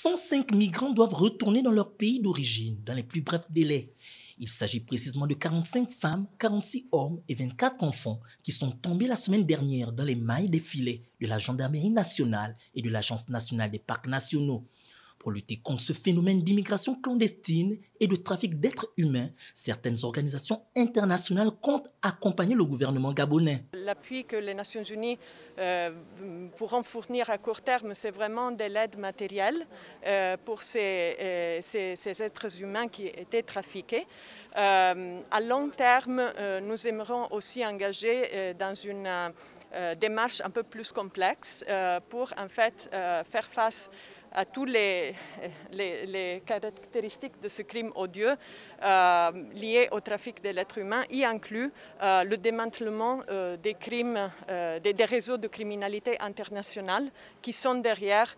105 migrants doivent retourner dans leur pays d'origine dans les plus brefs délais. Il s'agit précisément de 45 femmes, 46 hommes et 24 enfants qui sont tombés la semaine dernière dans les mailles des filets de la Gendarmerie nationale et de l'Agence nationale des parcs nationaux. Pour lutter contre ce phénomène d'immigration clandestine et de trafic d'êtres humains, certaines organisations internationales comptent accompagner le gouvernement gabonais. L'appui que les Nations Unies pourront fournir à court terme, c'est vraiment de l'aide matérielle pour ces êtres humains qui étaient trafiqués. À long terme, nous aimerons aussi engager dans une démarche un peu plus complexe pour en fait faire face à toutes les caractéristiques de ce crime odieux lié au trafic de l'être humain, y inclut le démantèlement des crimes, des réseaux de criminalité internationale qui sont derrière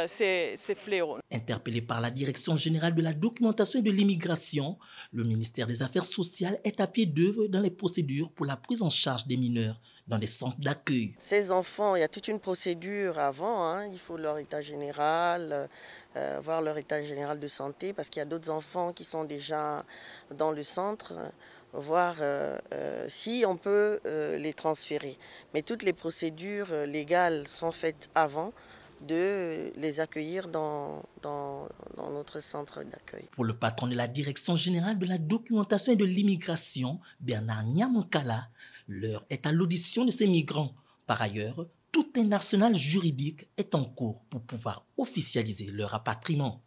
ces fléaux. Interpellé par la Direction générale de la documentation et de l'immigration, le ministère des Affaires sociales est à pied d'œuvre dans les procédures pour la prise en charge des mineurs dans des centres d'accueil. Ces enfants, il y a toute une procédure avant, il faut leur état général, voir leur état général de santé, parce qu'il y a d'autres enfants qui sont déjà dans le centre, voir si on peut les transférer. Mais toutes les procédures légales sont faites avant de les accueillir dans notre centre d'accueil. Pour le patron de la Direction générale de la documentation et de l'immigration, Bernard Niamankala, l'heure est à l'audition de ces migrants. Par ailleurs, tout un arsenal juridique est en cours pour pouvoir officialiser leur rapatriement.